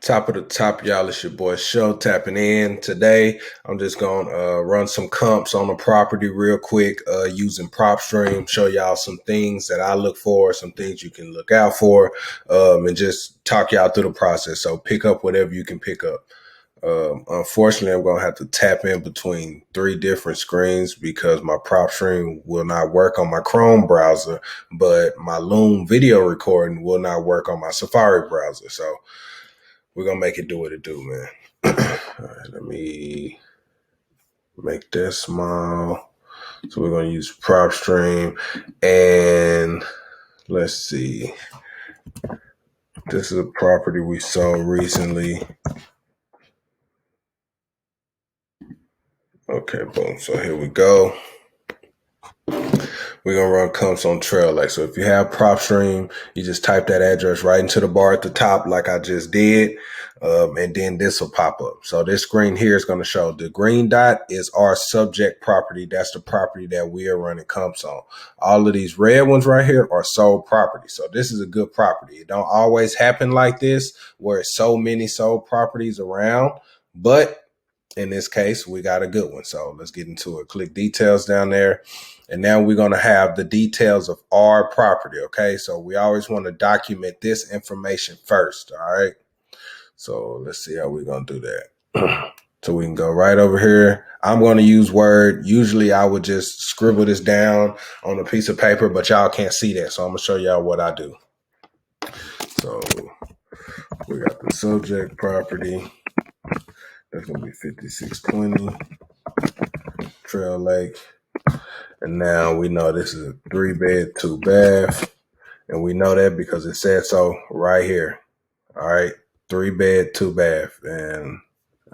Top of the top, y'all. It's your boy Show tapping in. Today, I'm just going to run some comps on the property real quick using PropStream, show y'all some things that I look for, some things you can look out for, and just talk y'all through the process. So pick up whatever you can pick up. Unfortunately, I'm going to have to tap in between three different screens because my PropStream will not work on my Chrome browser, but my Loom video recording will not work on my Safari browser. So we're gonna make it do what it do, man. All right, let me make that small. So we're gonna use PropStream, and let's see. This is a property we sold recently. Okay, boom. So here we go. We're gonna run comps on Trail Lake. So if you have PropStream, you just type that address right into the bar at the top, like I just did, and then this will pop up. So this screen here is going to show the green dot is our subject property. That's the property that we are running comps on. All of these red ones right here are sold property. So this is a good property. It don't always happen like this, where it's so many sold properties around, but in this case, we got a good one. So let's get into it. Click details down there. And now we're going to have the details of our property. Okay. So we always want to document this information first. All right. So let's see how we're going to do that. So we can go right over here. I'm going to use Word. Usually I would just scribble this down on a piece of paper, but y'all can't see that. So I'm going to show y'all what I do. So we got the subject property. That's going to be 5620 Trail Lake. And now we know this is a 3-bed, 2-bath. And we know that because it said so right here. All right. 3-bed, 2-bath. And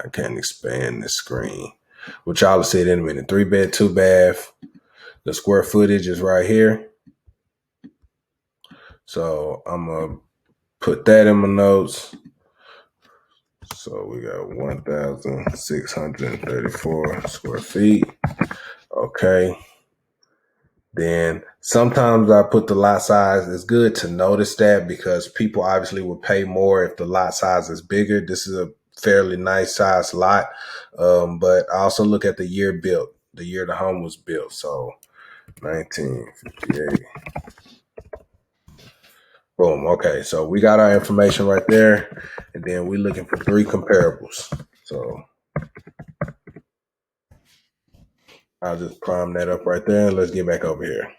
I can't expand this screen, which y'all will see it in a minute. 3-bed, 2-bath. The square footage is right here. So I'm going to put that in my notes. So we got 1,634 square feet. Okay. Then sometimes I put the lot size. It's good to notice that because people obviously will pay more if the lot size is bigger. This is a fairly nice size lot. But I also look at the year built, the year the home was built. So 1958. Boom. Okay. So we got our information right there. And then we're looking for 3 comparables. So I'll just prime that up right there. And let's get back over here.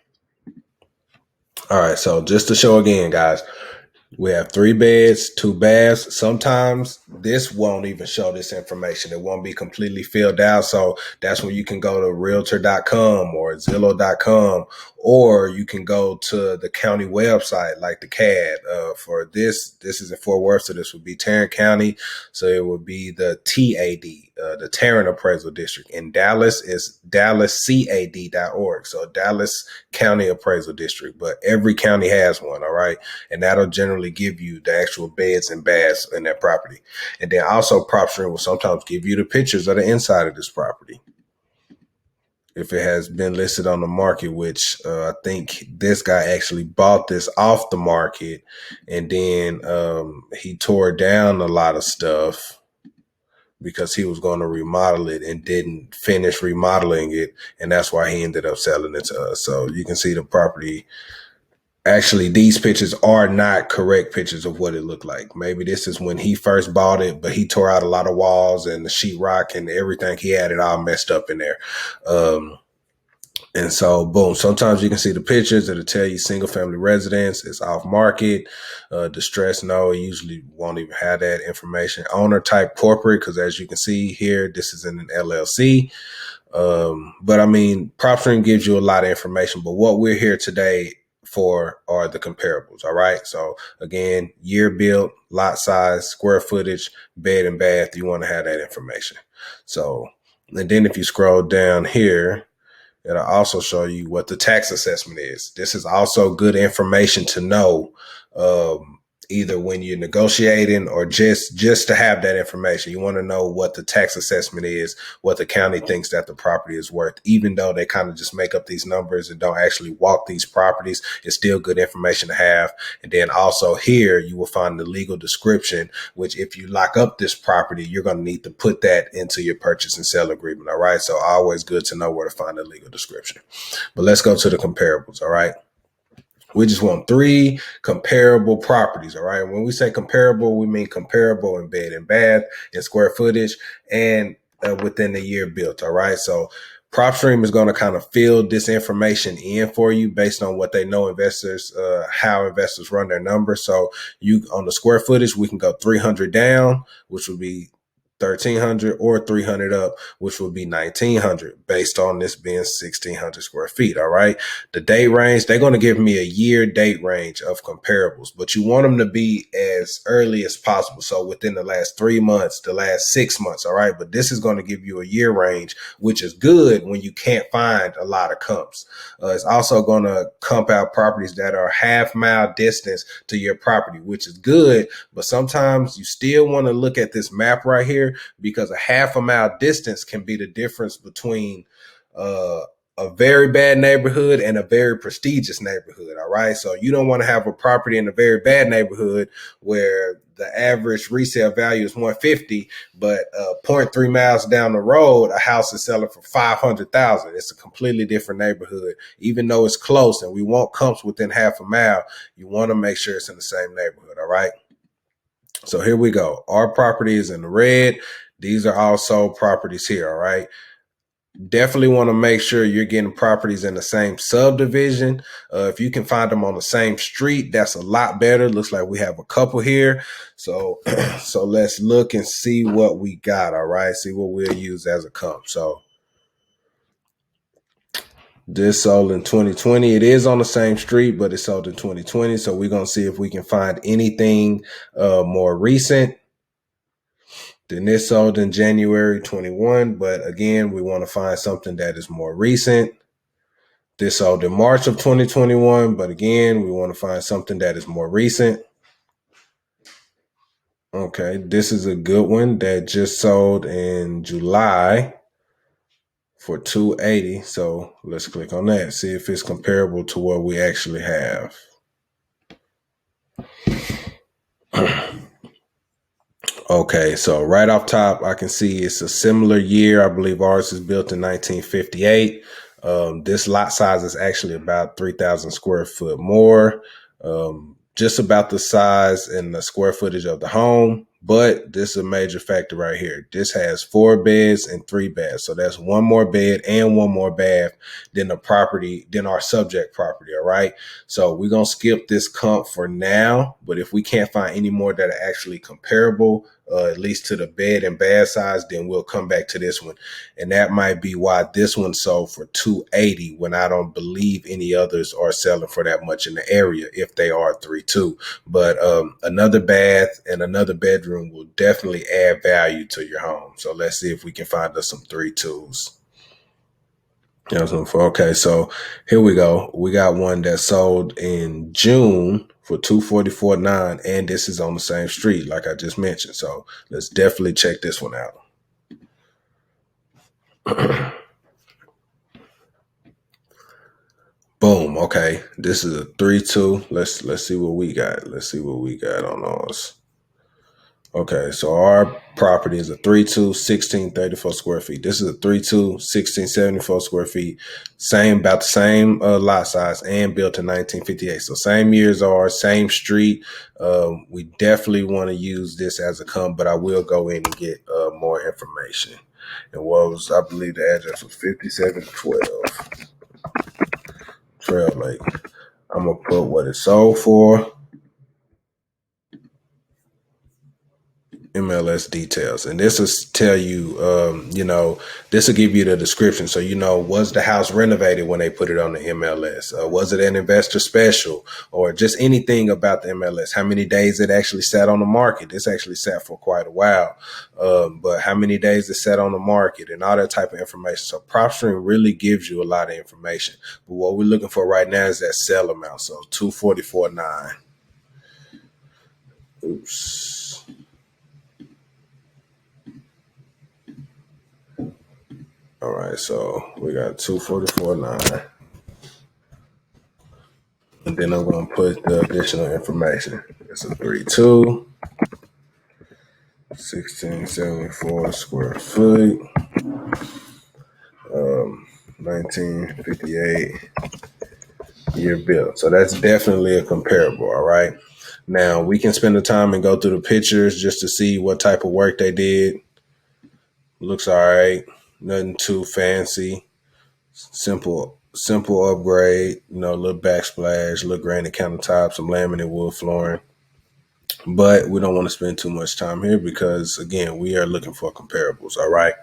All right. So just to show again, guys, we have 3 beds, 2 baths. Sometimes this won't even show this information. It won't be completely filled out. So that's when you can go to realtor.com or Zillow.com, or you can go to the county website like the CAD. For this is in Fort Worth, so this would be Tarrant County. So it would be the TAD, the Tarrant Appraisal District. In Dallas is dallascad.org. So Dallas County Appraisal District, but every county has one. All right. And that'll generally give you the actual beds and baths in that property. And then also PropStream will sometimes give you the pictures of the inside of this property if it has been listed on the market, which I think this guy actually bought this off the market, and then he tore down a lot of stuff because he was going to remodel it and didn't finish remodeling it, and that's why he ended up selling it to us. So you can see the property. Actually, these pictures are not correct pictures of what it looked like. Maybe this is when he first bought it, but he tore out a lot of walls and the sheetrock and everything. He had it all messed up in there. And so, boom, sometimes you can see the pictures that'll tell you single family residence, it's off market, distress, no, it usually won't even have that information. Owner type corporate, because as you can see here, this is in an LLC. But I mean, PropStream gives you a lot of information, but what we're here today for are the comparables. All right. So again, year built, lot size, square footage, bed and bath. You want to have that information. So, and then if you scroll down here, it'll also show you what the tax assessment is. This is also good information to know either when you're negotiating or just to have that information. You want to know what the tax assessment is, what the county thinks that the property is worth. Even though they kind of just make up these numbers and don't actually walk these properties, it's still good information to have. And then also here, you will find the legal description, which if you lock up this property, you're going to need to put that into your purchase and sale agreement. All right. So always good to know where to find the legal description. But let's go to the comparables. All right. We just want 3 comparable properties. All right. When we say comparable, we mean comparable in bed and bath, in square footage, and within the year built. All right. So PropStream is going to kind of fill this information in for you based on what they know investors, how investors run their numbers. So you on the square footage, we can go 300 down, which would be 1,300, or 300 up, which would be 1,900, based on this being 1,600 square feet. All right. The date range, they're going to give me a year date range of comparables, but you want them to be as early as possible. So within the last 3 months, the last 6 months. All right. But this is going to give you a year range, which is good when you can't find a lot of comps. It's also going to comp out properties that are half-mile distance to your property, which is good. But sometimes you still want to look at this map right here, because a half a mile distance can be the difference between a very bad neighborhood and a very prestigious neighborhood. All right. So you don't want to have a property in a very bad neighborhood where the average resale value is 150, but 0.3 miles down the road, a house is selling for 500,000. It's a completely different neighborhood, even though it's close and we want comps within half a mile. You want to make sure it's in the same neighborhood. All right. So here we go. Our property is in the red. These are also properties here. All right. Definitely want to make sure you're getting properties in the same subdivision. If you can find them on the same street, that's a lot better. Looks like we have a couple here. So, so let's look and see what we got. All right. See what we'll use as a comp. So this sold in 2020. It is on the same street, but it sold in 2020. So we're going to see if we can find anything more recent. Then this sold in January 21, but again, we want to find something that is more recent. This sold in March of 2021, but again, we want to find something that is more recent. Okay, this is a good one that just sold in July for 280. So let's click on that, see if it's comparable to what we actually have. Okay, so right off top, I can see it's a similar year. I believe ours is built in 1958. This lot size is actually about 3,000 square foot more, just about the size and the square footage of the home. But this is a major factor right here. This has 4 beds and 3 baths. So that's 1 more bed and 1 more bath than the property, than our subject property. All right. So we're going to skip this comp for now. But if we can't find any more that are actually comparable, at least to the bed and bath size, then we'll come back to this one. And that might be why this one sold for 280 when I don't believe any others are selling for that much in the area, if they are 3.2. But another bath and another bedroom will definitely add value to your home. So let's see if we can find us some 3.2s. Okay, so here we go. We got one that sold in June for 244.9, and this is on the same street like I just mentioned. So let's definitely check this one out. Boom. Okay, this is a 3.2. Let's see what we got. Let's see what we got on ours. Okay, so our property is a 3.2, 1,634 square feet. This is a 3.2, 1,674 square feet. Same, about the same lot size, and built in 1958. So same years are, same street. We definitely want to use this as a comp, but I will go in and get more information. And I believe the address was 5712 Trail Lake. I'm going to put what it sold for. MLS details, and this is tell you, this will give you the description, so was the house renovated when they put it on the MLS? Was it an investor special, or just anything about the MLS? How many days it actually sat on the market? This actually sat for quite a while, but how many days it sat on the market, and all that type of information. So PropStream really gives you a lot of information, but what we're looking for right now is that sell amount. So 244.9. Oops. All right, so we got 244.9. And then I'm going to put the additional information. It's a 3.2, 1674 square foot, 1958 year built. So that's definitely a comparable, all right? Now, we can spend the time and go through the pictures just to see what type of work they did. Looks all right. Nothing too fancy. Simple upgrade. You know, a little backsplash, a little granite countertop, some laminate wood flooring. But we don't want to spend too much time here because, again, we are looking for comparables, all right?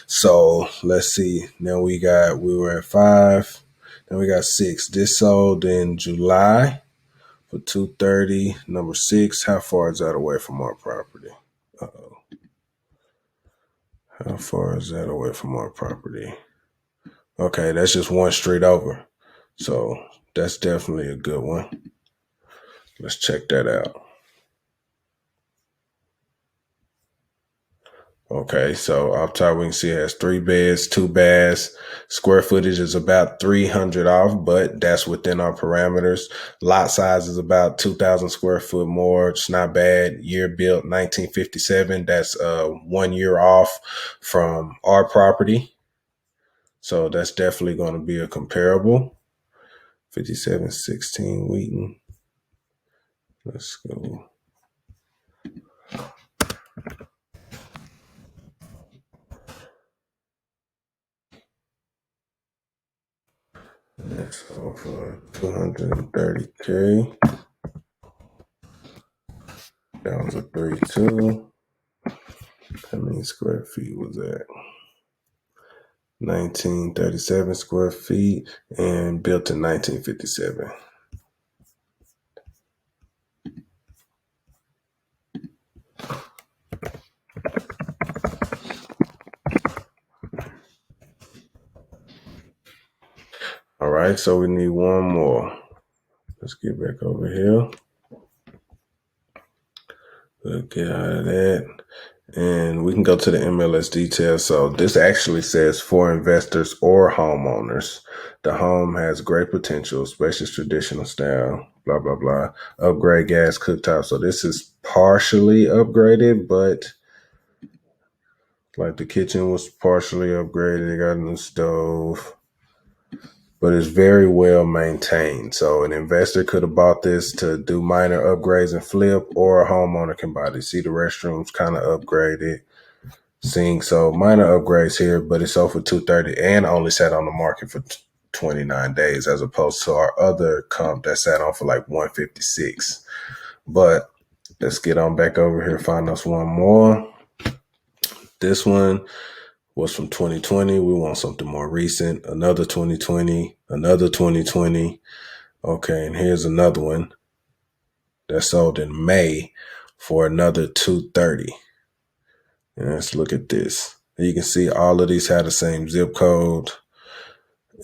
So let's see. Now we were at 5. Then we got 6. This sold in July for 230. Number 6. How far is that away from our property? Uh-oh. How far is that away from our property? Okay, that's just one street over. So that's definitely a good one. Let's check that out. Okay, so up top we can see it has 3 beds, 2 baths. Square footage is about 300 off, but that's within our parameters. Lot size is about 2,000 square foot more. It's not bad. Year built 1957. That's 1 year off from our property. So that's definitely going to be a comparable. 5716 Wheaton. Let's go. That's all for 230K. That was a 3.2. How many square feet was that? 1937 square feet and built in 1957. All right, so we need one more. Let's get back over here. We'll get out of that. And we can go to the MLS details. So this actually says for investors or homeowners. The home has great potential, spacious traditional style, blah, blah, blah. Upgrade gas cooktop. So this is partially upgraded, but like the kitchen was partially upgraded. They got a new stove, but it's very well maintained. So an investor could have bought this to do minor upgrades and flip, or a homeowner can buy this. See the restrooms kind of upgraded. Seeing so minor upgrades here, but it's sold for 230 and only sat on the market for 29 days, as opposed to our other comp that sat on for like 156. But let's get on back over here, find us one more. This one was from 2020. We want something more recent. Another 2020, another 2020. Okay, and here's another one that sold in May for another 230. And let's look at this. You can see all of these have the same zip code.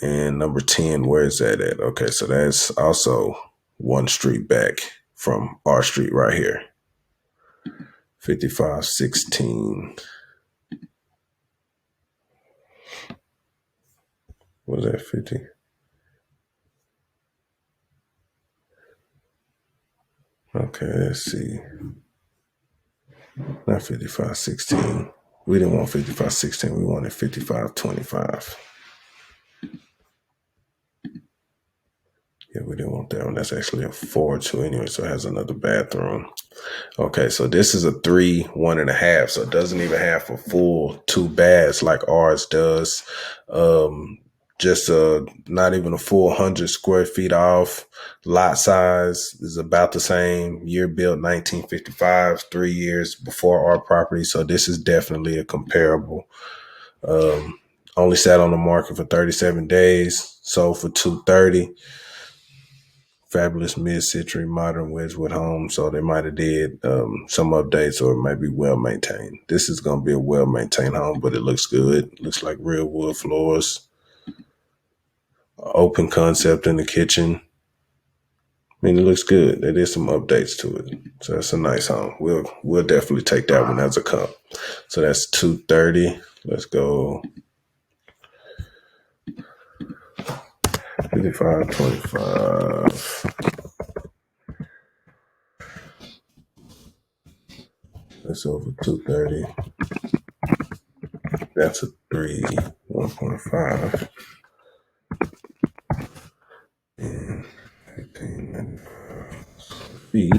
And number 10, where is that at? Okay, so that's also one street back from our street right here. 5516. Was that 50? Okay, let's see. Not 5516. We didn't want 5516. We wanted 5525. Yeah, we didn't want that one. That's actually a 4-2 anyway, so it has another bathroom. Okay, so this is a 3, 1.5. So it doesn't even have a full 2 baths like ours does. Just not even a full 100 square feet off. Lot size is about the same. Year built 1955, 3 years before our property. So this is definitely a comparable. Only sat on the market for 37 days. Sold for 230. Fabulous mid-century modern Wedgwood home. So they might have did some updates, or it might be well maintained. This is going to be a well maintained home, but it looks good. It looks like real wood floors. Open concept in the kitchen. I mean, it looks good. There is some updates to it, so that's a nice home. We'll definitely take that one as a comp. So that's 230. Let's go 55.25. That's over 230. That's a 1.5. And 1595 feet.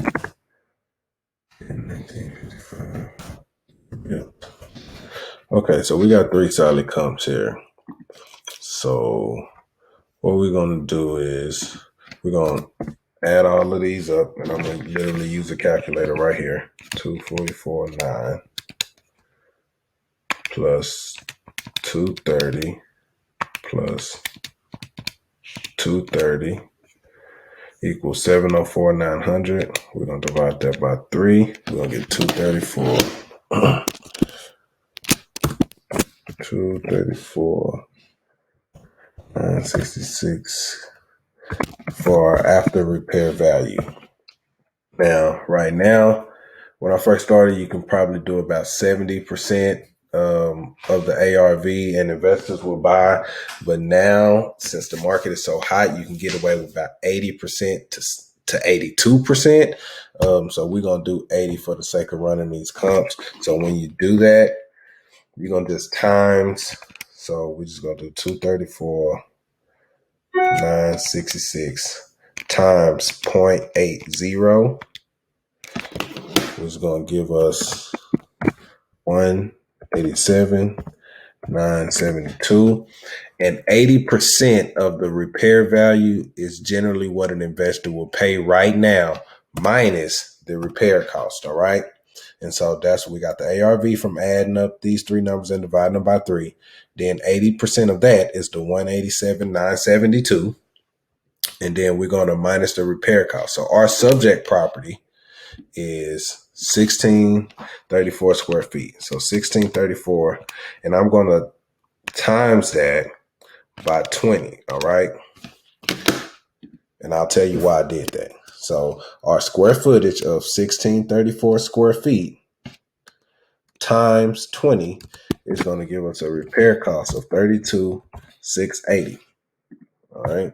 And 1955. Yep. Okay, so we got 3 solid comps here. So what we're gonna do is we're gonna add all of these up, and I'm gonna literally use a calculator right here. 244.9 plus 230 plus 230 equals 704,900. We're gonna divide that by 3. We're gonna get 234. 234 966 for our after repair value. Now, right now, when I first started, you can probably do about 70% of the ARV and investors will buy. But now, since the market is so hot, you can get away with about 80% to 82%. So we're going to do 80 for the sake of running these comps. So when you do that, you're going to just times. So we're just going to do 234, 966 times 0.80. Which is going to give us 187,972. And 80% of the repair value is generally what an investor will pay right now, minus the repair cost. All right. And so that's what we got the ARV from adding up these 3 numbers and dividing them by 3. Then 80% of that is the 187,972. And then we're going to minus the repair cost. So our subject property is 1634 square feet. So 1634, and I'm going to times that by 20. All right. And I'll tell you why I did that. So our square footage of 1634 square feet times 20 is going to give us a repair cost of 32,680. All right.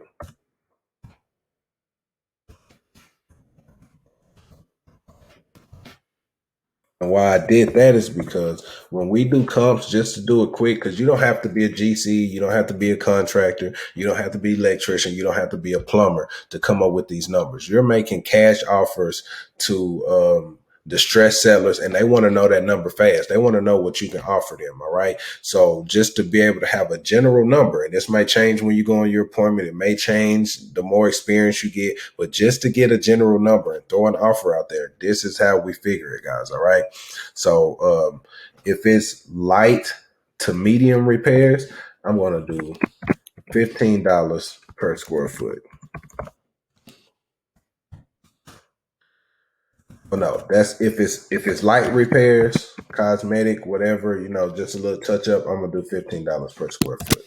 And why I did that is because when we do comps, just to do it quick, because you don't have to be a GC, you don't have to be a contractor, you don't have to be an electrician, you don't have to be a plumber to come up with these numbers. You're making cash offers to distressed sellers, and they want to know that number fast. They want to know what you can offer them. All right. So just to be able to have a general number, and this may change when you go on your appointment, it may change the more experience you get, but just to get a general number and throw an offer out there, this is how we figure it, guys. All right. So if it's light to medium repairs, I'm going to do $15 per square foot. Well, no, that's if it's light repairs, cosmetic, whatever, just a little touch up, I'm gonna do $15 per square foot.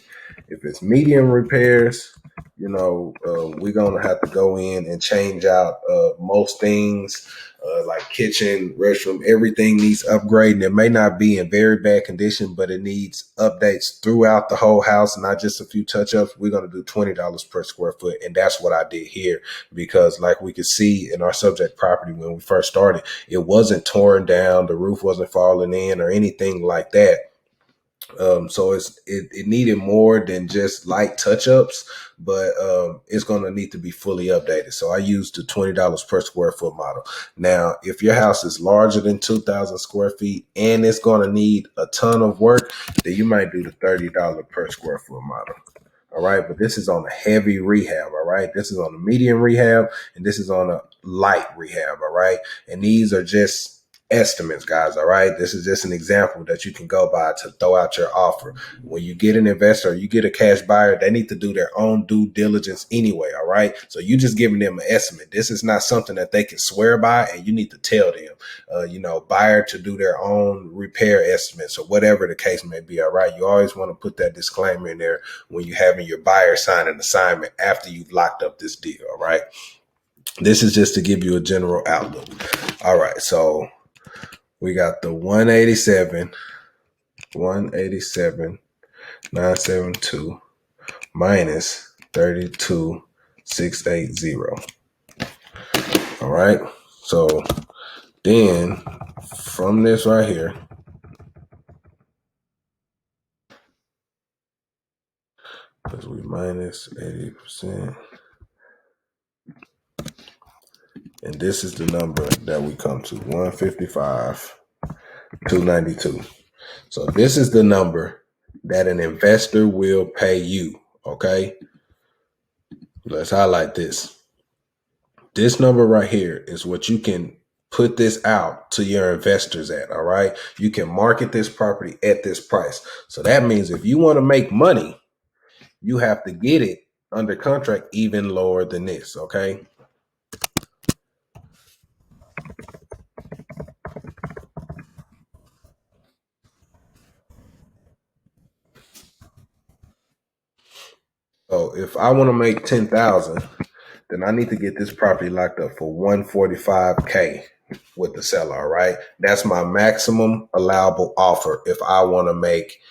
If it's medium repairs, we're gonna have to go in and change out most things, like kitchen, restroom, everything needs upgrading. It may not be in very bad condition, but it needs updates throughout the whole house, not just a few touch-ups. We're gonna do $20 per square foot, and that's what I did here, because like we could see in our subject property when we first started, it wasn't torn down, the roof wasn't falling in or anything like that. So it needed more than just light touch-ups, but it's going to need to be fully updated. So I used the $20 per square foot model. Now, if your house is larger than 2,000 square feet and it's going to need a ton of work, then you might do the $30 per square foot model. All right. But this is on a heavy rehab. All right. This is on a medium rehab, and this is on a light rehab. All right. And these are just estimates, guys. All right. This is just an example that you can go by to throw out your offer. When you get an investor or you get a cash buyer, they need to do their own due diligence anyway. All right. So you just giving them an estimate. This is not something that they can swear by, and you need to tell them, buyer to do their own repair estimates or whatever the case may be. All right. You always want to put that disclaimer in there when you're having your buyer sign an assignment after you've locked up this deal. All right. This is just to give you a general outlook. All right, so we got the 187,972 minus 32,680. All right, so then from this right here, because we minus 80%, and this is the number that we come to, 155,292. So this is the number that an investor will pay you. Okay, let's highlight this. This number right here is what you can put this out to your investors at. All right, you can market this property at this price. So that means if you want to make money, you have to get it under contract even lower than this. Okay. So if I want to make 10,000, then I need to get this property locked up for 145K with the seller. All right. That's my maximum allowable offer if I want to make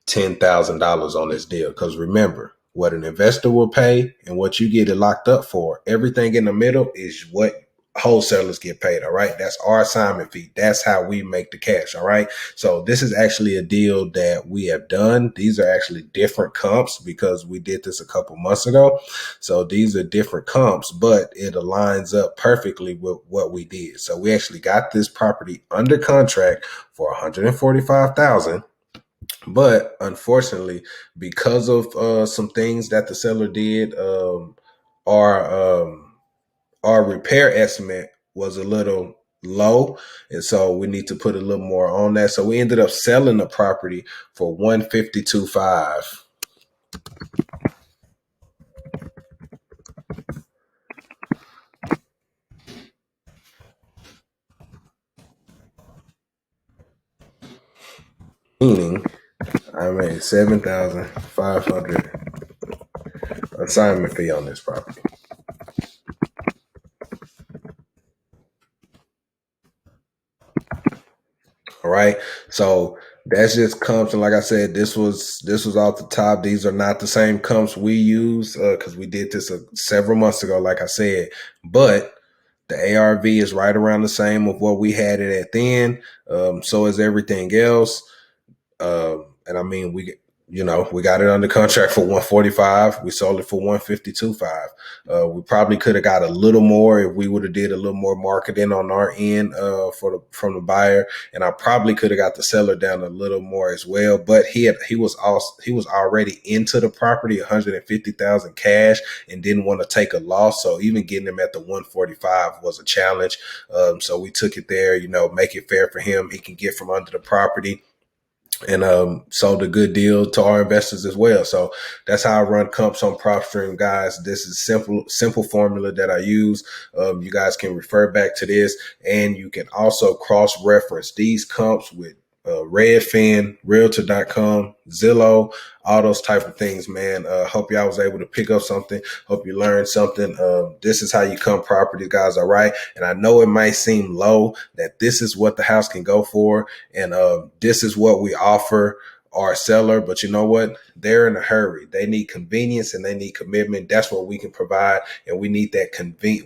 $10,000 on this deal. Because remember, what an investor will pay and what you get it locked up for, everything in the middle is what wholesalers get paid. All right. That's our assignment fee. That's how we make the cash. All right. So this is actually a deal that we have done. These are actually different comps because we did this a couple months ago. So these are different comps, but it aligns up perfectly with what we did. So we actually got this property under contract for 145,000. But unfortunately, because of some things that the seller did, our our repair estimate was a little low, and so we need to put a little more on that. So we ended up selling the property for 152.5. Meaning I made 7,500 assignment fee on this property. All right. So that's just comps. And like I said, this was off the top. These are not the same comps we use because we did this several months ago, like I said. But the ARV is right around the same of what we had it at then. So is everything else. And I mean, we got it under contract for 145. We sold it for 152.5. We probably could have got a little more if we would have did a little more marketing on our end from the buyer, and I probably could have got the seller down a little more as well. But he was already into the property, 150,000 cash, and didn't want to take a loss. So even getting him at the 145 was a challenge. So we took it there, make it fair for him. He can get from under the property and sold a good deal to our investors as well. So that's how I run comps on PropStream, guys. This is simple formula that I use. You guys can refer back to this, and you can also cross-reference these comps with Redfin, Realtor.com, Zillow, all those type of things, man. Hope y'all was able to pick up something. Hope you learned something. This is how you come property, guys. All right. And I know it might seem low that this is what the house can go for. And this is what we offer our seller. But you know what? They're in a hurry. They need convenience and they need commitment. That's what we can provide. And we need that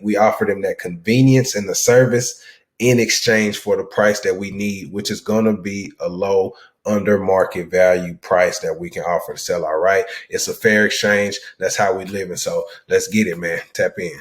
we offer them that convenience and the service in exchange for the price that we need, which is going to be a low under market value price that we can offer the seller. All right. It's a fair exchange. That's how we live. And so let's get it, man. Tap in.